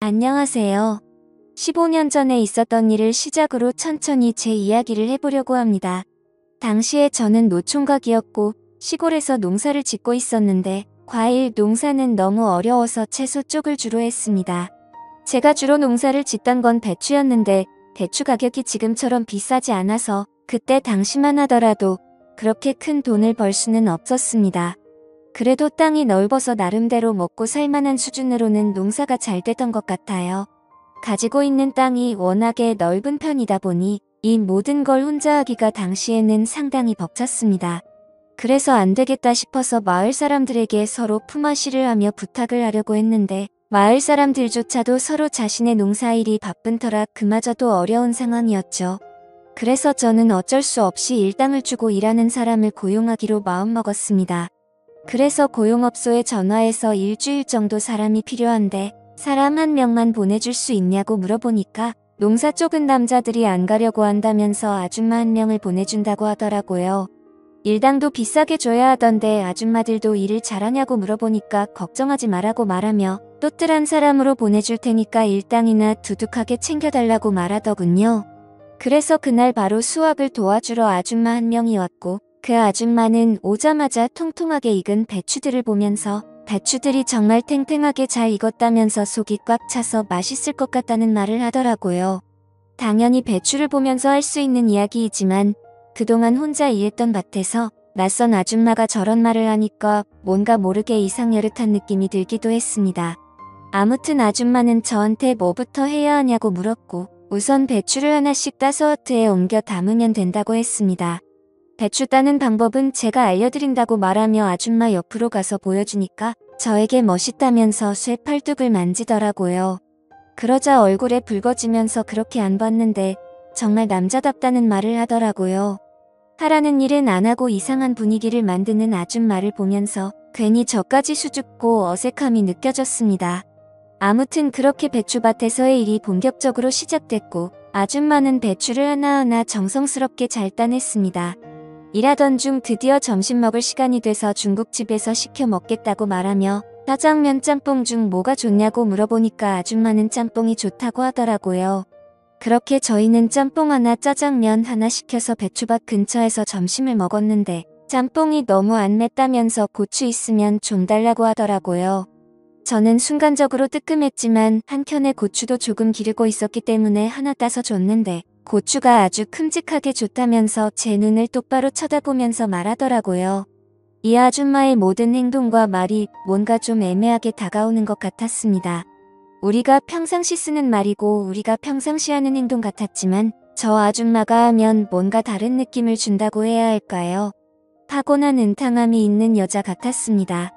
안녕하세요. 15년 전에 있었던 일을 시작으로 천천히 제 이야기를 해보려고 합니다. 당시에 저는 노총각이었고 시골에서 농사를 짓고 있었는데 과일 농사는 너무 어려워서 채소 쪽을 주로 했습니다. 제가 주로 농사를 짓던 건 배추였는데 배추 가격이 지금처럼 비싸지 않아서 그때 당시만 하더라도 그렇게 큰 돈을 벌 수는 없었습니다. 그래도 땅이 넓어서 나름대로 먹고 살만한 수준으로는 농사가 잘 되던 것 같아요. 가지고 있는 땅이 워낙에 넓은 편이다 보니 이 모든 걸 혼자 하기가 당시에는 상당히 벅찼습니다. 그래서 안 되겠다 싶어서 마을 사람들에게 서로 품앗이를 하며 부탁을 하려고 했는데 마을 사람들조차도 서로 자신의 농사일이 바쁜 터라 그마저도 어려운 상황이었죠. 그래서 저는 어쩔 수 없이 일당을 주고 일하는 사람을 고용하기로 마음먹었습니다. 그래서 고용업소에 전화해서 일주일 정도 사람이 필요한데 사람 한 명만 보내줄 수 있냐고 물어보니까 농사 쪽은 남자들이 안 가려고 한다면서 아줌마 한 명을 보내준다고 하더라고요. 일당도 비싸게 줘야 하던데 아줌마들도 일을 잘하냐고 물어보니까 걱정하지 말라고 말하며 또뜰한 사람으로 보내줄 테니까 일당이나 두둑하게 챙겨달라고 말하더군요. 그래서 그날 바로 수확을 도와주러 아줌마 한 명이 왔고 그 아줌마는 오자마자 통통하게 익은 배추들을 보면서 배추들이 정말 탱탱하게 잘 익었다면서 속이 꽉 차서 맛있을 것 같다는 말을 하더라고요. 당연히 배추를 보면서 할 수 있는 이야기이지만 그동안 혼자 일했던 밭에서 낯선 아줌마가 저런 말을 하니까 뭔가 모르게 이상여릇한 느낌이 들기도 했습니다. 아무튼 아줌마는 저한테 뭐부터 해야 하냐고 물었고 우선 배추를 하나씩 따서 허트에 옮겨 담으면 된다고 했습니다. 배추 따는 방법은 제가 알려드린다고 말하며 아줌마 옆으로 가서 보여주니까 저에게 멋있다면서 쇠 팔뚝을 만지더라고요. 그러자 얼굴에 붉어지면서 그렇게 안 봤는데 정말 남자답다는 말을 하더라고요. 하라는 일은 안 하고 이상한 분위기를 만드는 아줌마를 보면서 괜히 저까지 수줍고 어색함이 느껴졌습니다. 아무튼 그렇게 배추밭에서의 일이 본격적으로 시작됐고 아줌마는 배추를 하나하나 정성스럽게 잘 따냈습니다. 일하던 중 드디어 점심 먹을 시간이 돼서 중국집에서 시켜 먹겠다고 말하며 짜장면 짬뽕 중 뭐가 좋냐고 물어보니까 아줌마는 짬뽕이 좋다고 하더라고요. 그렇게 저희는 짬뽕 하나 짜장면 하나 시켜서 배추밭 근처에서 점심을 먹었는데 짬뽕이 너무 안 맵다면서 고추 있으면 좀 달라고 하더라고요. 저는 순간적으로 뜨끔했지만 한켠에 고추도 조금 기르고 있었기 때문에 하나 따서 줬는데 고추가 아주 큼직하게 좋다면서 제 눈을 똑바로 쳐다보면서 말하더라고요. 이 아줌마의 모든 행동과 말이 뭔가 좀 애매하게 다가오는 것 같았습니다. 우리가 평상시 쓰는 말이고 우리가 평상시 하는 행동 같았지만 저 아줌마가 하면 뭔가 다른 느낌을 준다고 해야 할까요? 타고난 은탕함이 있는 여자 같았습니다.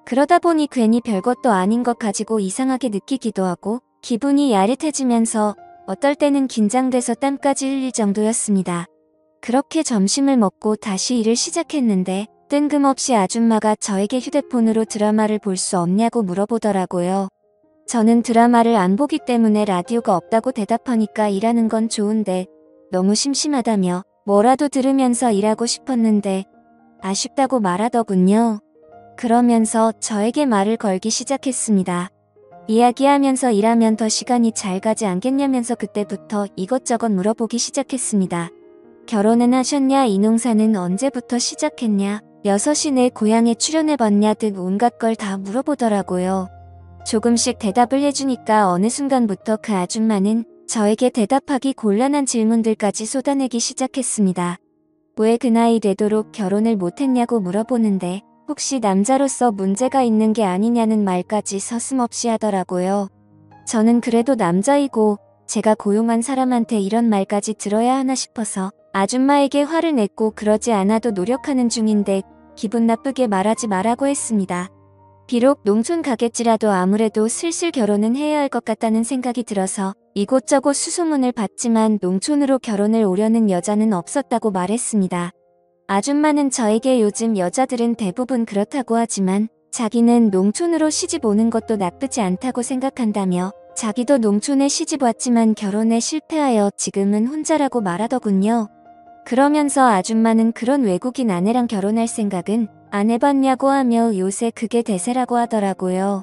그러다 보니 괜히 별것도 아닌 것 가지고 이상하게 느끼기도 하고 기분이 야릇해지면서 어떨 때는 긴장돼서 땀까지 흘릴 정도였습니다. 그렇게 점심을 먹고 다시 일을 시작했는데 뜬금없이 아줌마가 저에게 휴대폰으로 드라마를 볼 수 없냐고 물어보더라고요. 저는 드라마를 안 보기 때문에 라디오가 없다고 대답하니까 일하는 건 좋은데 너무 심심하다며 뭐라도 들으면서 일하고 싶었는데 아쉽다고 말하더군요. 그러면서 저에게 말을 걸기 시작했습니다. 이야기하면서 일하면 더 시간이 잘 가지 않겠냐면서 그때부터 이것저것 물어보기 시작했습니다. 결혼은 하셨냐? 이 농사는 언제부터 시작했냐? 6시 내 고향에 출연해봤냐? 등 온갖 걸 다 물어보더라고요. 조금씩 대답을 해주니까 어느 순간부터 그 아줌마는 저에게 대답하기 곤란한 질문들까지 쏟아내기 시작했습니다. 왜 그 나이 되도록 결혼을 못했냐고 물어보는데 혹시 남자로서 문제가 있는 게 아니냐는 말까지 서슴없이 하더라고요. 저는 그래도 남자이고 제가 고용한 사람한테 이런 말까지 들어야 하나 싶어서 아줌마에게 화를 냈고 그러지 않아도 노력하는 중인데 기분 나쁘게 말하지 말라고 했습니다. 비록 농촌 가겠지라도 아무래도 슬슬 결혼은 해야 할 것 같다는 생각이 들어서 이곳저곳 수소문을 받지만 농촌으로 결혼을 오려는 여자는 없었다고 말했습니다. 아줌마는 저에게 요즘 여자들은 대부분 그렇다고 하지만 자기는 농촌으로 시집 오는 것도 나쁘지 않다고 생각한다며 자기도 농촌에 시집 왔지만 결혼에 실패하여 지금은 혼자라고 말하더군요. 그러면서 아줌마는 그런 외국인 아내랑 결혼할 생각은 안 해봤냐고 하며 요새 그게 대세라고 하더라고요.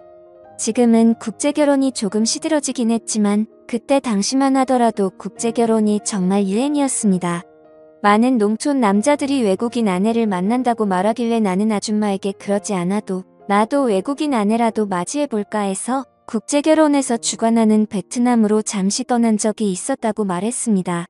지금은 국제결혼이 조금 시들어지긴 했지만 그때 당시만 하더라도 국제결혼이 정말 유행이었습니다. 많은 농촌 남자들이 외국인 아내를 만난다고 말하길래 나는 아줌마에게 그러지 않아도 나도 외국인 아내라도 맞이해볼까 해서 국제결혼에서 주관하는 베트남으로 잠시 떠난 적이 있었다고 말했습니다.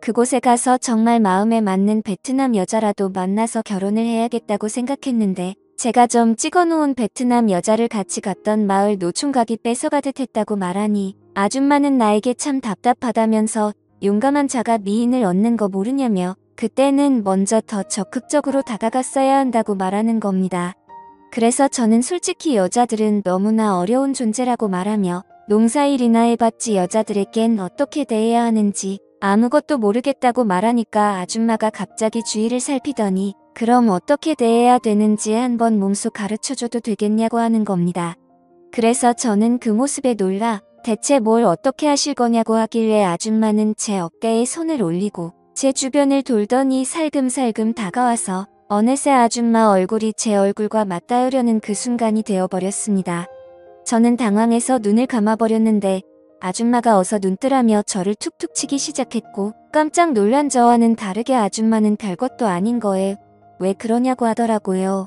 그곳에 가서 정말 마음에 맞는 베트남 여자라도 만나서 결혼을 해야겠다고 생각했는데 제가 좀 찍어놓은 베트남 여자를 같이 갔던 마을 노총각이 뺏어가듯 했다고 말하니 아줌마는 나에게 참 답답하다면서 용감한 자가 미인을 얻는 거 모르냐며 그때는 먼저 더 적극적으로 다가갔어야 한다고 말하는 겁니다. 그래서 저는 솔직히 여자들은 너무나 어려운 존재라고 말하며 농사일이나 해봤지 여자들에겐 어떻게 대해야 하는지 아무것도 모르겠다고 말하니까 아줌마가 갑자기 주위를 살피더니 그럼 어떻게 대해야 되는지 한번 몸소 가르쳐줘도 되겠냐고 하는 겁니다. 그래서 저는 그 모습에 놀라 대체 뭘 어떻게 하실 거냐고 하길래 아줌마는 제 어깨에 손을 올리고 제 주변을 돌더니 살금살금 다가와서 어느새 아줌마 얼굴이 제 얼굴과 맞닿으려는 그 순간이 되어버렸습니다. 저는 당황해서 눈을 감아버렸는데 아줌마가 어서 눈 뜨라며 저를 툭툭 치기 시작했고 깜짝 놀란 저와는 다르게 아줌마는 별것도 아닌 거에 왜 그러냐고 하더라고요.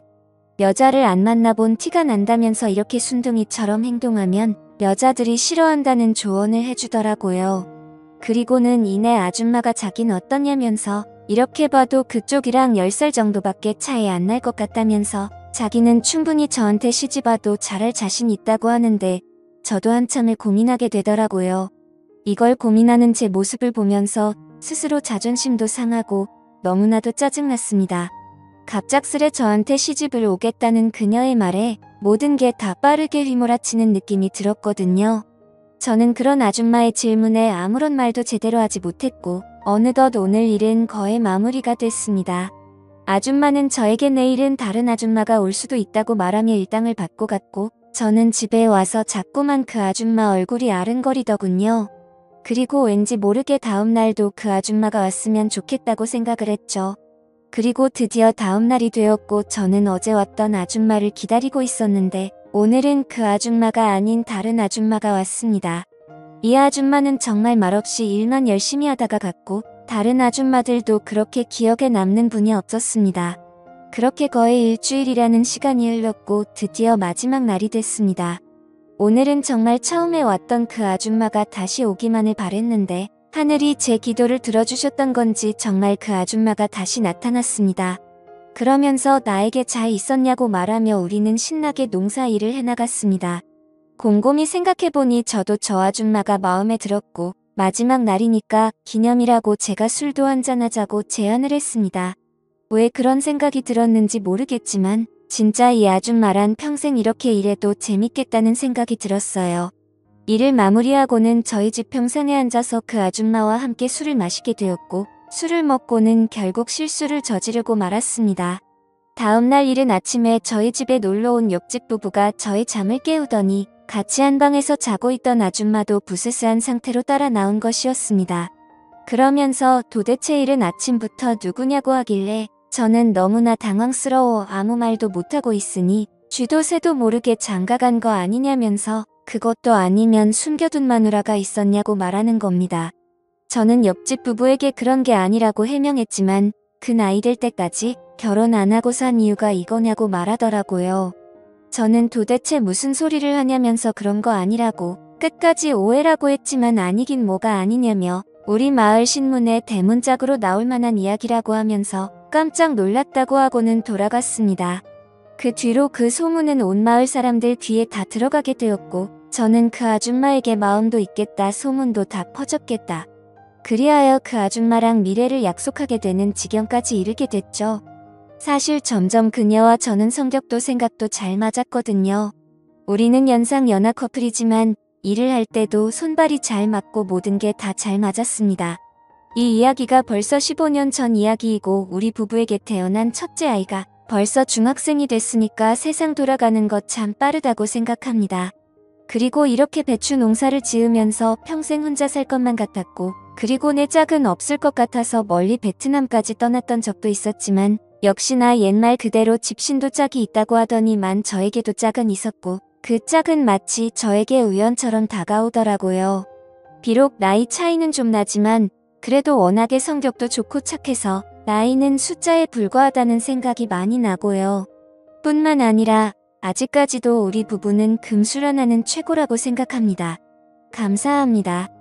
여자를 안 만나본 티가 난다면서 이렇게 순둥이처럼 행동하면 여자들이 싫어한다는 조언을 해주더라고요. 그리고는 이내 아줌마가 자긴 어떠냐면서 이렇게 봐도 그쪽이랑 10살 정도밖에 차이 안 날 것 같다면서 자기는 충분히 저한테 시집와도 잘할 자신 있다고 하는데 저도 한참을 고민하게 되더라고요. 이걸 고민하는 제 모습을 보면서 스스로 자존심도 상하고 너무나도 짜증났습니다. 갑작스레 저한테 시집을 오겠다는 그녀의 말에 모든 게 다 빠르게 휘몰아치는 느낌이 들었거든요. 저는 그런 아줌마의 질문에 아무런 말도 제대로 하지 못했고 어느덧 오늘 일은 거의 마무리가 됐습니다. 아줌마는 저에게 내일은 다른 아줌마가 올 수도 있다고 말하며 일당을 받고 갔고 저는 집에 와서 자꾸만 그 아줌마 얼굴이 아른거리더군요. 그리고 왠지 모르게 다음 날도 그 아줌마가 왔으면 좋겠다고 생각을 했죠. 그리고 드디어 다음 날이 되었고 저는 어제 왔던 아줌마를 기다리고 있었는데 오늘은 그 아줌마가 아닌 다른 아줌마가 왔습니다. 이 아줌마는 정말 말없이 일만 열심히 하다가 갔고 다른 아줌마들도 그렇게 기억에 남는 분이 없었습니다. 그렇게 거의 일주일이라는 시간이 흘렀고 드디어 마지막 날이 됐습니다. 오늘은 정말 처음에 왔던 그 아줌마가 다시 오기만을 바랬는데 하늘이 제 기도를 들어주셨던 건지 정말 그 아줌마가 다시 나타났습니다. 그러면서 나에게 잘 있었냐고 말하며 우리는 신나게 농사 일을 해나갔습니다. 곰곰이 생각해보니 저도 저 아줌마가 마음에 들었고 마지막 날이니까 기념이라고 제가 술도 한잔하자고 제안을 했습니다. 왜 그런 생각이 들었는지 모르겠지만 진짜 이 아줌마란 평생 이렇게 일해도 재밌겠다는 생각이 들었어요. 일을 마무리하고는 저희 집 평상에 앉아서 그 아줌마와 함께 술을 마시게 되었고 술을 먹고는 결국 실수를 저지르고 말았습니다. 다음날 이른 아침에 저희 집에 놀러온 옆집 부부가 저의 잠을 깨우더니 같이 한 방에서 자고 있던 아줌마도 부스스한 상태로 따라 나온 것이었습니다. 그러면서 도대체 이른 아침부터 누구냐고 하길래 저는 너무나 당황스러워 아무 말도 못하고 있으니 쥐도 새도 모르게 장가간 거 아니냐면서 그것도 아니면 숨겨둔 마누라가 있었냐고 말하는 겁니다. 저는 옆집 부부에게 그런 게 아니라고 해명했지만 그 나이 될 때까지 결혼 안 하고 산 이유가 이거냐고 말하더라고요. 저는 도대체 무슨 소리를 하냐면서 그런 거 아니라고 끝까지 오해라고 했지만 아니긴 뭐가 아니냐며 우리 마을 신문에 대문짝으로 나올 만한 이야기라고 하면서 깜짝 놀랐다고 하고는 돌아갔습니다. 그 뒤로 그 소문은 온 마을 사람들 귀에 다 들어가게 되었고 저는 그 아줌마에게 마음도 있겠다 소문도 다 퍼졌겠다. 그리하여 그 아줌마랑 미래를 약속하게 되는 지경까지 이르게 됐죠. 사실 점점 그녀와 저는 성격도 생각도 잘 맞았거든요. 우리는 연상 연하 커플이지만 일을 할 때도 손발이 잘 맞고 모든 게 다 잘 맞았습니다. 이 이야기가 벌써 15년 전 이야기이고 우리 부부에게 태어난 첫째 아이가 벌써 중학생이 됐으니까 세상 돌아가는 것 참 빠르다고 생각합니다. 그리고 이렇게 배추 농사를 지으면서 평생 혼자 살 것만 같았고 그리고 내 짝은 없을 것 같아서 멀리 베트남까지 떠났던 적도 있었지만 역시나 옛말 그대로 집신도 짝이 있다고 하더니만 저에게도 짝은 있었고 그 짝은 마치 저에게 우연처럼 다가오더라고요. 비록 나이 차이는 좀 나지만 그래도 워낙에 성격도 좋고 착해서 나이는 숫자에 불과하다는 생각이 많이 나고요. 뿐만 아니라 아직까지도 우리 부부는 금수련하는 최고라고 생각합니다. 감사합니다.